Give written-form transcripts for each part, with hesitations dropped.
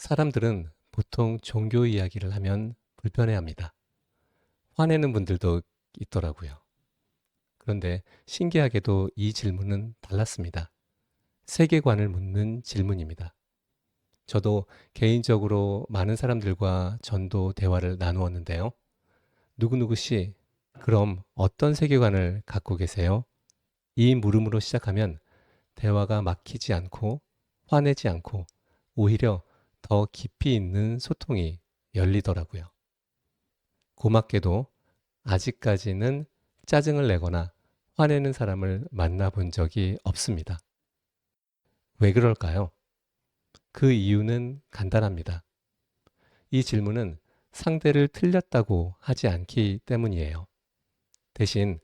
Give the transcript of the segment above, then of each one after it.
사람들은 보통 종교 이야기를 하면 불편해합니다. 화내는 분들도 있더라고요. 그런데 신기하게도 이 질문은 달랐습니다. 세계관을 묻는 질문입니다. 저도 개인적으로 많은 사람들과 전도 대화를 나누었는데요. 누구누구 씨, 그럼 어떤 세계관을 갖고 계세요? 이 물음으로 시작하면 대화가 막히지 않고 화내지 않고 오히려 더 깊이 있는 소통이 열리더라고요. 고맙게도 아직까지는 짜증을 내거나 화내는 사람을 만나본 적이 없습니다. 왜 그럴까요? 그 이유는 간단합니다. 이 질문은 상대를 틀렸다고 하지 않기 때문이에요. 대신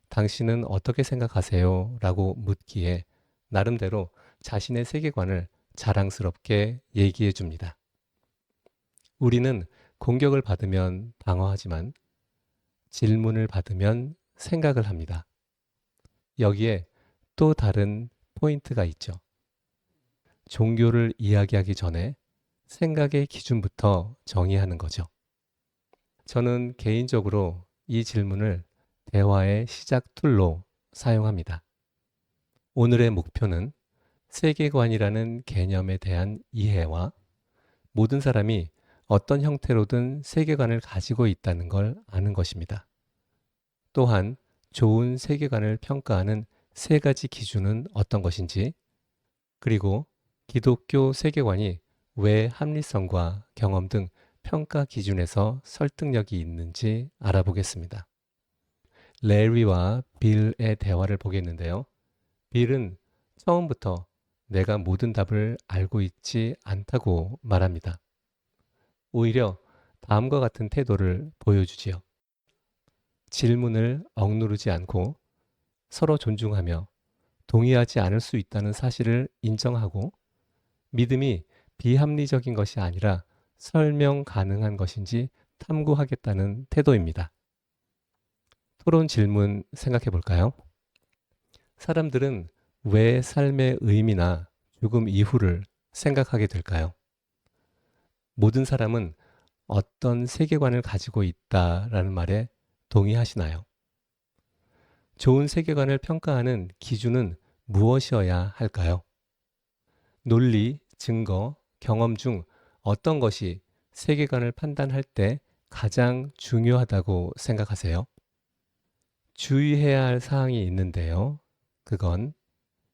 당신은 어떻게 생각하세요? 라고 묻기에 나름대로 자신의 세계관을 자랑스럽게 얘기해 줍니다. 우리는 공격을 받으면 방어하지만 질문을 받으면 생각을 합니다. 여기에 또 다른 포인트가 있죠. 종교를 이야기하기 전에 생각의 기준부터 정의하는 거죠. 저는 개인적으로 이 질문을 대화의 시작 툴로 사용합니다. 오늘의 목표는 세계관이라는 개념에 대한 이해와 모든 사람이 어떤 형태로든 세계관을 가지고 있다는 걸 아는 것입니다. 또한 좋은 세계관을 평가하는 세 가지 기준은 어떤 것인지, 그리고 기독교 세계관이 왜 합리성과 경험 등 평가 기준에서 설득력이 있는지 알아보겠습니다. 레리와 빌의 대화를 보겠는데요. 빌은 처음부터 내가 모든 답을 알고 있지 않다고 말합니다. 오히려 다음과 같은 태도를 보여주지요. 질문을 억누르지 않고 서로 존중하며 동의하지 않을 수 있다는 사실을 인정하고 믿음이 비합리적인 것이 아니라 설명 가능한 것인지 탐구하겠다는 태도입니다. 토론 질문 생각해 볼까요? 사람들은 왜 삶의 의미나 죽음 이후를 생각하게 될까요? 모든 사람은 어떤 세계관을 가지고 있다라는 말에 동의하시나요? 좋은 세계관을 평가하는 기준은 무엇이어야 할까요? 논리, 증거, 경험 중 어떤 것이 세계관을 판단할 때 가장 중요하다고 생각하세요? 주의해야 할 사항이 있는데요. 그건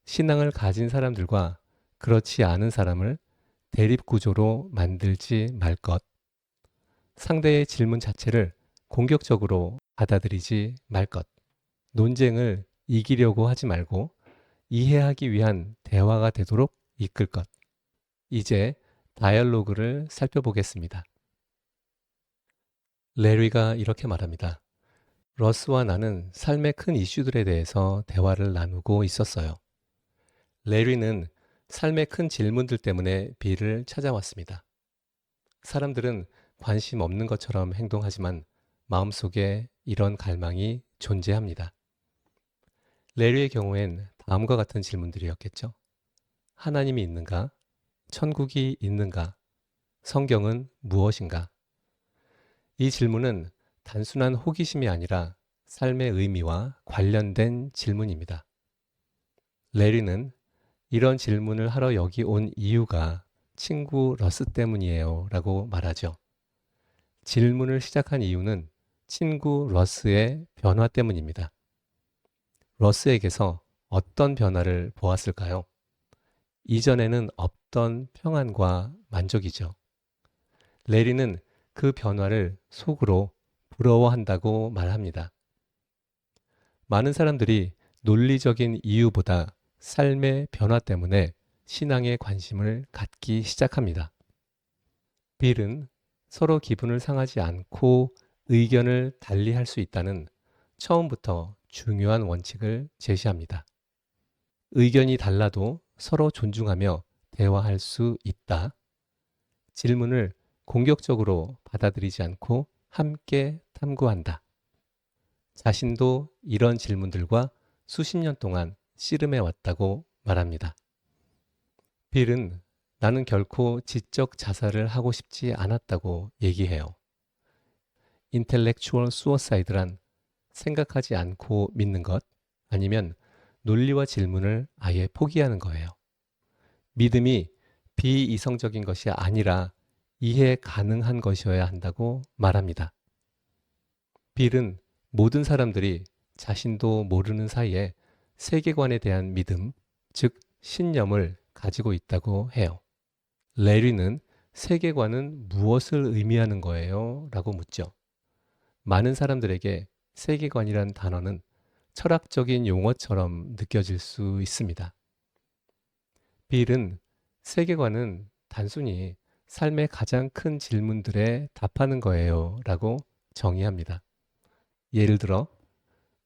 신앙을 가진 사람들과 그렇지 않은 사람을 대립 구조로 만들지 말 것, 상대의 질문 자체를 공격적으로 받아들이지 말 것, 논쟁을 이기려고 하지 말고 이해하기 위한 대화가 되도록 이끌 것. 이제 다이얼로그를 살펴보겠습니다. 레리가 이렇게 말합니다. 러스와 나는 삶의 큰 이슈들에 대해서 대화를 나누고 있었어요. 레리는 삶의 큰 질문들 때문에 빌을 찾아왔습니다. 사람들은 관심 없는 것처럼 행동하지만 마음속에 이런 갈망이 존재합니다. 레리의 경우엔 다음과 같은 질문들이었겠죠. 하나님이 있는가? 천국이 있는가? 성경은 무엇인가? 이 질문은 단순한 호기심이 아니라 삶의 의미와 관련된 질문입니다. 레리는 이런 질문을 하러 여기 온 이유가 친구 러스 때문이에요 라고 말하죠. 질문을 시작한 이유는 친구 러스의 변화 때문입니다. 러스에게서 어떤 변화를 보았을까요? 이전에는 없던 평안과 만족이죠. 레리는 그 변화를 속으로 부러워한다고 말합니다. 많은 사람들이 논리적인 이유보다 삶의 변화 때문에 신앙에 관심을 갖기 시작합니다. 빌은 서로 기분을 상하지 않고 의견을 달리할 수 있다는 처음부터 중요한 원칙을 제시합니다. 의견이 달라도 서로 존중하며 대화할 수 있다. 질문을 공격적으로 받아들이지 않고 함께 탐구한다. 자신도 이런 질문들과 수십 년 동안 씨름해 왔다고 말합니다. 빌은 나는 결코 지적 자살을 하고 싶지 않았다고 얘기해요. intellectual suicide란 생각하지 않고 믿는 것 아니면 논리와 질문을 아예 포기하는 거예요. 믿음이 비이성적인 것이 아니라 이해 가능한 것이어야 한다고 말합니다. 빌은 모든 사람들이 자신도 모르는 사이에 세계관에 대한 믿음, 즉 신념을 가지고 있다고 해요. 레리는 세계관은 무엇을 의미하는 거예요? 라고 묻죠. 많은 사람들에게 세계관이란 단어는 철학적인 용어처럼 느껴질 수 있습니다. 빌은 세계관은 단순히 삶의 가장 큰 질문들에 답하는 거예요 라고 정의합니다. 예를 들어,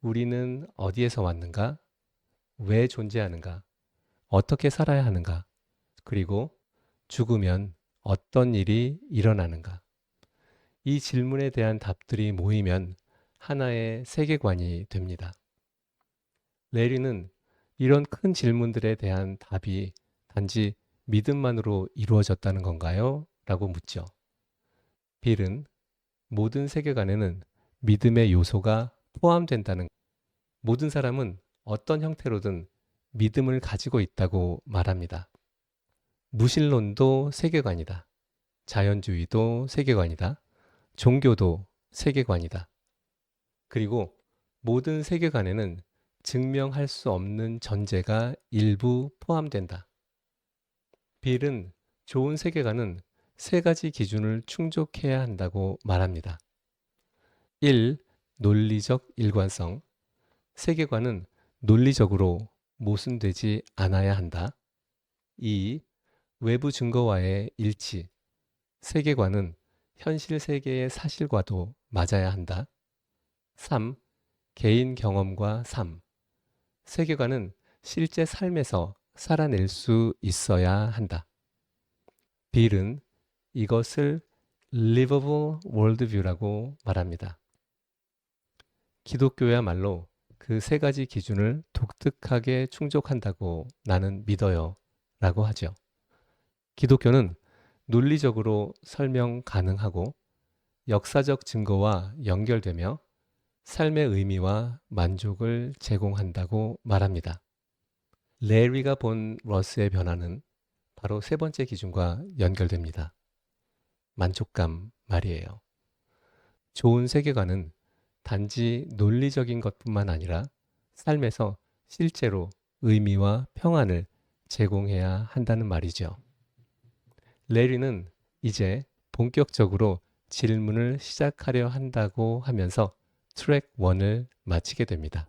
우리는 어디에서 왔는가? 왜 존재하는가? 어떻게 살아야 하는가? 그리고 죽으면 어떤 일이 일어나는가? 이 질문에 대한 답들이 모이면 하나의 세계관이 됩니다. 레리는 이런 큰 질문들에 대한 답이 단지 믿음만으로 이루어졌다는 건가요? 라고 묻죠. 빌은 모든 세계관에는 믿음의 요소가 포함된다는 모든 사람은 어떤 형태로든 믿음을 가지고 있다고 말합니다. 무신론도 세계관이다. 자연주의도 세계관이다. 종교도 세계관이다. 그리고 모든 세계관에는 증명할 수 없는 전제가 일부 포함된다. 빌은 좋은 세계관은 세 가지 기준을 충족해야 한다고 말합니다. 1. 논리적 일관성. 세계관은 논리적으로 모순되지 않아야 한다. 2. 외부 증거와의 일치. 세계관은 현실 세계의 사실과도 맞아야 한다. 3. 개인 경험과 삶. 세계관은 실제 삶에서 살아낼 수 있어야 한다. 빌은 이것을 livable worldview라고 말합니다. 기독교야말로 그 세 가지 기준을 독특하게 충족한다고 나는 믿어요 라고 하죠. 기독교는 논리적으로 설명 가능하고 역사적 증거와 연결되며 삶의 의미와 만족을 제공한다고 말합니다. 레리가 본 러스의 변화는 바로 세 번째 기준과 연결됩니다. 만족감 말이에요. 좋은 세계관은 단지 논리적인 것뿐만 아니라 삶에서 실제로 의미와 평안을 제공해야 한다는 말이죠. 레리는 이제 본격적으로 질문을 시작하려 한다고 하면서 트랙 1을 마치게 됩니다.